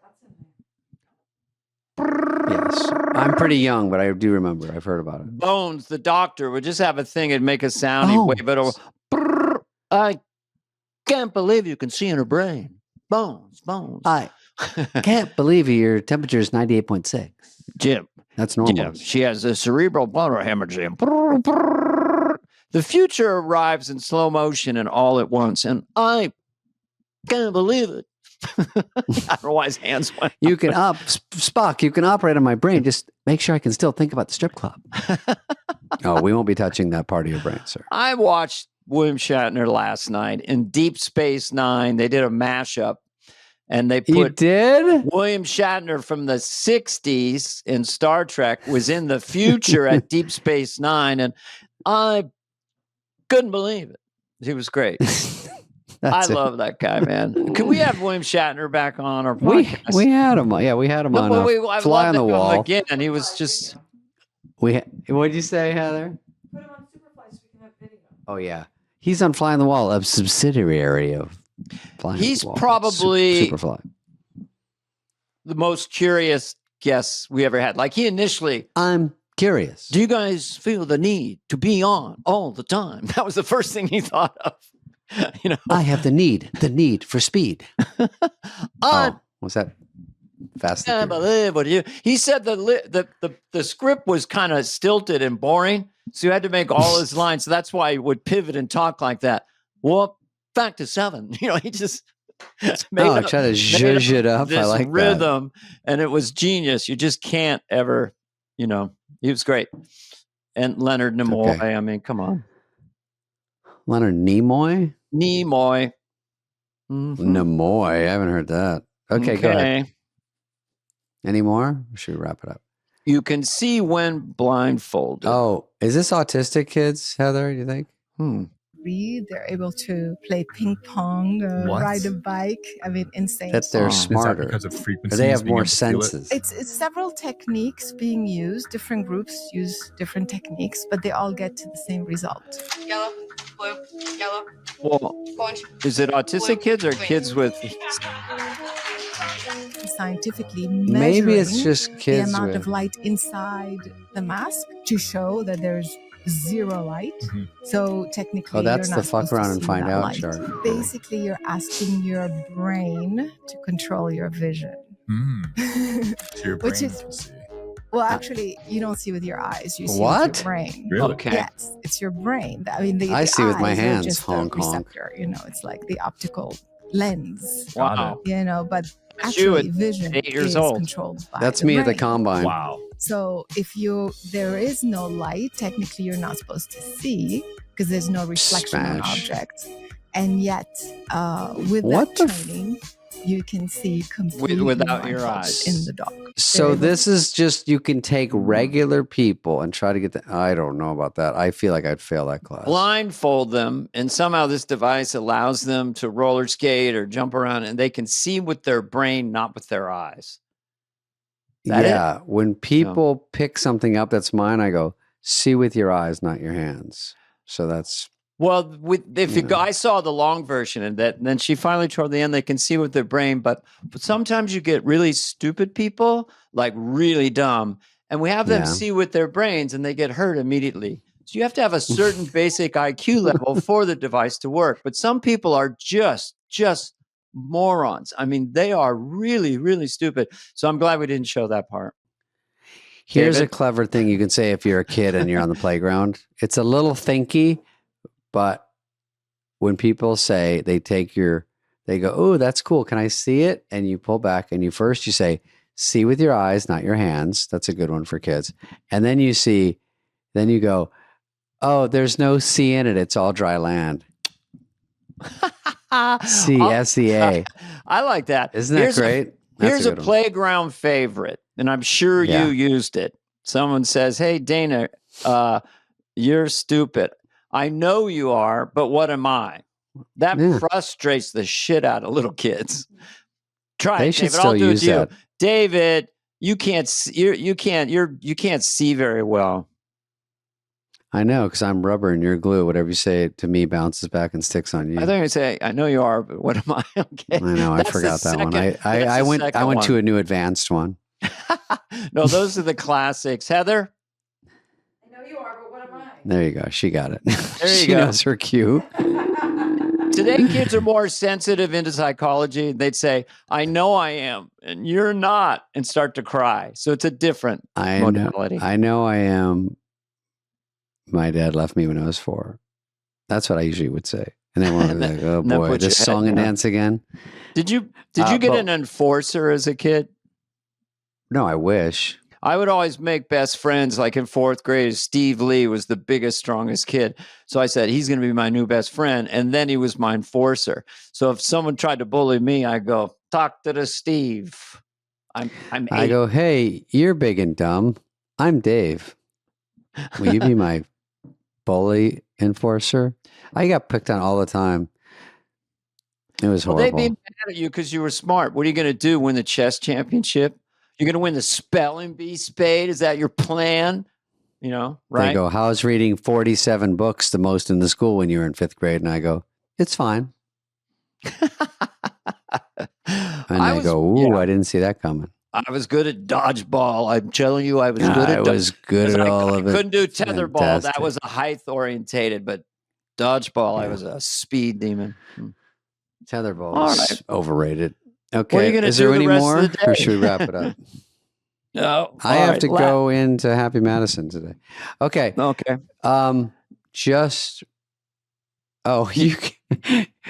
Yes. I'm pretty young, but I do remember. I've heard about it. Bones, the doctor, would just have a thing. It'd make a sound. He'd wave it over. I can't believe you can see in her brain. Bones. I can't believe your temperature is 98.6. Jim. That's normal. Jim, she has a cerebral blood hemorrhage. The future arrives in slow motion and all at once. And I can't believe it. I don't know why his hands went. Spock, you can operate on my brain. Just make sure I can still think about the strip club. Oh, we won't be touching that part of your brain, sir. I watched William Shatner last night in Deep Space Nine. They did a mashup, and they put William Shatner from the 60s in Star Trek was in the future at Deep Space Nine, and I couldn't believe it. He was great. I love that guy, man. Can we have William Shatner back on our podcast? We had him. Yeah, we had him on Fly on the Wall. Again, and he was just... What did you say, Heather? Put him on Superfly so we can have video. Oh, yeah. He's on Fly on the Wall, a subsidiary of Fly on the Wall. He's probably Superfly. The most curious guest we ever had. Like he initially... I'm curious. Do you guys feel the need to be on all the time? That was the first thing he thought of. I have the need for speed. Was that fast? I believe what you. He said the script was kind of stilted and boring, so you had to make all his lines. So that's why he would pivot and talk like that. Well, back to 7. He just try to zhuzh it up. I like rhythm, and it was genius. You just can't ever, he was great. And Leonard Nimoy. Okay. I mean, come on. Leonard Nimoy? Nimoy. Mm-hmm. Nimoy. I haven't heard that. Okay, go ahead. Any more? Or should we wrap it up? You can see when blindfolded. Oh, is this autistic kids, Heather, do you think? They're able to play ping pong, ride a bike. I mean, insane. That they're smarter. Because of frequencies. They have more senses. It's several techniques being used. Different groups use different techniques, but they all get to the same result. Yellow, blue, yellow. Well, is it autistic kids or kids with... Scientifically maybe it's just kids the amount of light inside the mask to show that there's zero light. Mm-hmm. So technically, that's the fuck around and find out chart. Basically, you're asking your brain to control your vision. So your brain can see. Well, actually, you don't see with your eyes. You see with your brain. Really? Okay. Yes, it's your brain. I mean, I see with my hands. Just honk, the receptor. It's like the optical lens. Wow. But actually, vision 8 years is old. Controlled by That's the me brain. at the combine. Wow. So if there is no light, technically you're not supposed to see because there's no reflection on objects. And yet, with that training, you can see completely without your eyes in the dark. So this is just, you can take regular people and try to get I don't know about that. I feel like I'd fail that class. Blindfold them, and somehow this device allows them to roller skate or jump around, and they can see with their brain, not with their eyes. Yeah. When people pick something up that's mine, I go, see with your eyes, not your hands. So that's... Well, I saw the long version, and then she finally toward the end, they can see with their brain, but sometimes you get really stupid people, like really dumb, and we have them see with their brains, and they get hurt immediately. So you have to have a certain basic IQ level for the device to work. But some people are just morons. I mean, they are really, really stupid. So I'm glad we didn't show that part. Here's a clever thing you can say if you're a kid and you're on the playground. It's a little thinky. But when people say they go, oh, that's cool. Can I see it? And you pull back and you say, see with your eyes, not your hands. That's a good one for kids. And then you go, oh, there's no sea in it. It's all dry land. C-S-E-A. I like that. Isn't that great? Here's a playground favorite, and I'm sure you used it. Someone says, hey, Dana, you're stupid. I know you are, but what am I? That frustrates the shit out of little kids. Try they it, should David. still I'll do use it to that. you. David, You can't see very well. I know, because I'm rubber and you're glue. Whatever you say to me bounces back and sticks on you. I think I say, I know you are, but what am I? Okay. I know, I forgot that one. I went to a new advanced one. No, those are the classics. Heather? I know you are, but what am I? There you go. She got it. There you she go. knows her cue. Today, kids are more sensitive into psychology. They'd say, I know I am, and you're not, and start to cry. So it's a different modality. I know I am. My dad left me when I was 4. That's what I usually would say. And then we're like, oh boy, this song and dance again. Did you get an enforcer as a kid? No, I wish. I would always make best friends. Like in 4th grade, Steve Lee was the biggest, strongest kid. So I said, he's going to be my new best friend. And then he was my enforcer. So if someone tried to bully me, I go, talk to the Steve. I'm 8. I go, hey, you're big and dumb. I'm Dave. Will you be my bully enforcer? I got picked on all the time. It was horrible. They'd be mad at you because you were smart. What are you going to do? Win the chess championship? You're going to win the spelling bee, Spade? Is that your plan? You know, right? They go, how's reading 47 books the most in the school when you were in 5th grade? And I go, it's fine. And I go, ooh, I didn't see that coming. I was good at dodgeball. I'm telling you, I was good at. I was good at all of it. I couldn't do tetherball. That was a height orientated, but dodgeball, I was a speed demon. Tetherball is overrated. Okay, what are you gonna is do there any rest more, of the day? or should we wrap it up? No, I have to go into Happy Madison today. Okay.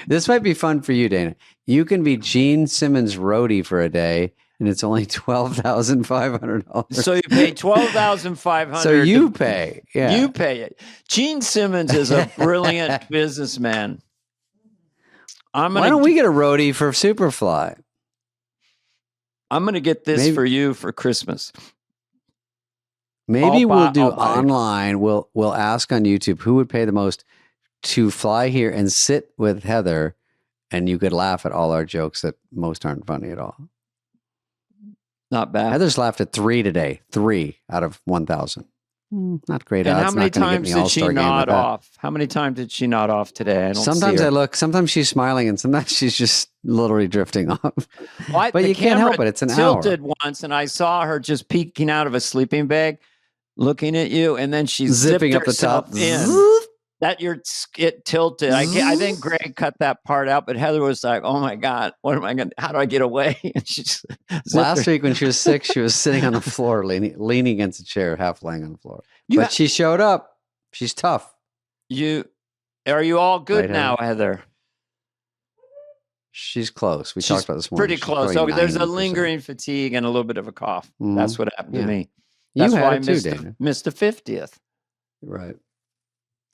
This might be fun for you, Dana. You can be Gene Simmons' roadie for a day, and it's only $12,500. So you pay $12,500. So you pay. Yeah, you pay it. Gene Simmons is a brilliant businessman. Why don't we get a roadie for Superfly? I'm going to get this for you for Christmas. Maybe we'll do online. We'll ask on YouTube who would pay the most to fly here and sit with Heather, and you could laugh at all our jokes that most aren't funny at all. Not bad. Heather's laughed at 3 today. 3 out of 1,000. Not great and odds. How many times did she nod off? How many times did she nod off today? Sometimes I look. Sometimes she's smiling, and sometimes she's just literally drifting off. But you can't help it. It's an hour. Tilted once, and I saw her just peeking out of a sleeping bag, looking at you, and then she's zipping up the top. It tilted. I think Greg cut that part out, but Heather was like, "Oh my God, what am I going? How do I get away?" And she just last week when she was sick, she was sitting on the floor, leaning against a chair, half laying on the floor. But she showed up. She's tough. Are you all good now, Heather? She's close. We talked about this morning. Pretty close. So there's a lingering fatigue and a little bit of a cough. Mm-hmm. That's what happened to me. That's why I Dana. Missed the 50th. Right.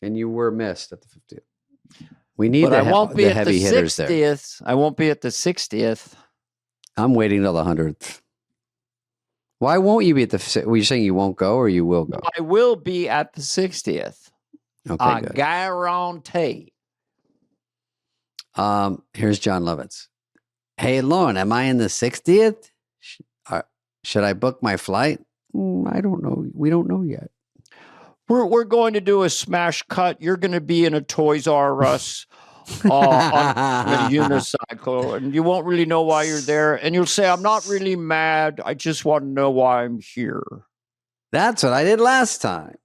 And you were missed at the 50th. We need the heavy hitters there. I won't be at the 60th. I'm waiting till the 100th. Why won't you be at the? Were you saying you won't go or you will go? I will be at the 60th. Okay, good. Guarantee. Here's John Lovitz. Hey, Lauren, am I in the 60th? Should I book my flight? I don't know. We don't know yet. We're going to do a smash cut. You're going to be in a Toys R Us on a unicycle, and you won't really know why you're there. And you'll say, "I'm not really mad. I just want to know why I'm here." That's what I did last time.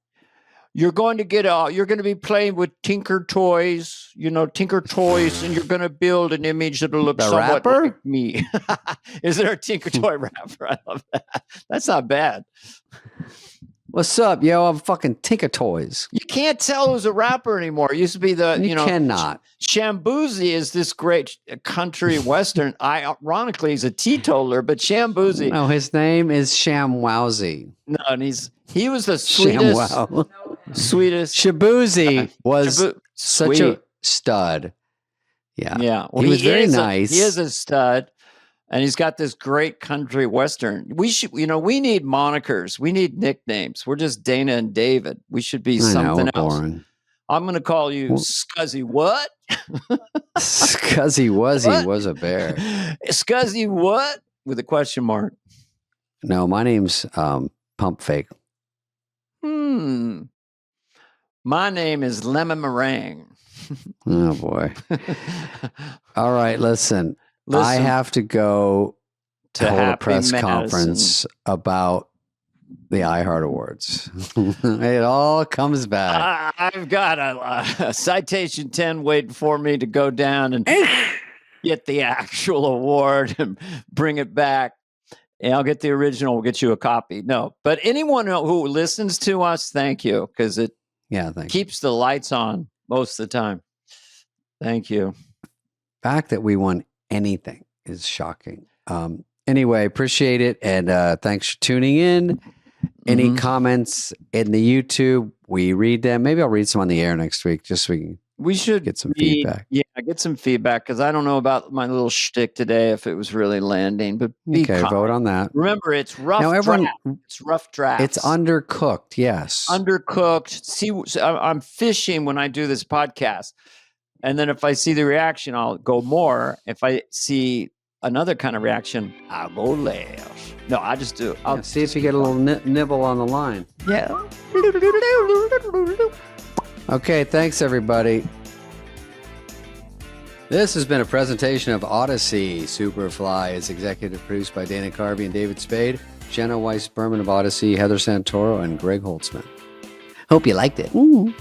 You're going to you're going to be playing with Tinker Toys, Tinker Toys, and you're going to build an image that'll look somewhat like me. Is there a Tinker Toy rapper? I love that. That's not bad. What's up, yo? I'm fucking Tinker Toys. You can't tell who's a rapper anymore. It used to be you cannot. Shambuzi is this great country western. Ironically, he's a teetotaler, but Shambuzi. No, his name is ShamWowzy. No, and he was the sweetest. Sweetest. Shabuzi was such a stud. Yeah. Yeah. Well, he was very nice. He is a stud. And he's got this great country western. We should, we need monikers. We need nicknames. We're just Dana and David. We should be something else. Boring. I'm going to call you Scuzzy what? Scuzzy was a bear. Scuzzy what? With a question mark. No, my name's Pump Fake. My name is Lemon Meringue. Oh, boy. All right, listen. I have to go to hold a press conference about the iHeart Awards. It all comes back. I've got a Citation 10 waiting for me to go down and get the actual award and bring it back. And I'll get the original. We'll get you a copy. No, but anyone who listens to us, thank you, because it keeps the lights on most of the time. Thank you. The fact that we won anything is shocking. Anyway, appreciate it. And thanks for tuning in. Any comments in the YouTube, we read them. Maybe I'll read some on the air next week, just so we should get some feedback. Yeah, get some feedback, because I don't know about my little shtick today, if it was really landing. But vote on that. Remember, it's rough draft. It's rough draft. It's undercooked, yes. Undercooked. See, I'm fishing when I do this podcast. And then if I see the reaction, I'll go more. If I see another kind of reaction, I'll go less. No, I just do. I'll see if you get a little nibble on the line. Yeah. Okay, thanks, everybody. This has been a presentation of Odyssey. Superfly is executive produced by Dana Carvey and David Spade, Jenna Weiss-Berman of Odyssey, Heather Santoro, and Greg Holtzman. Hope you liked it. Ooh.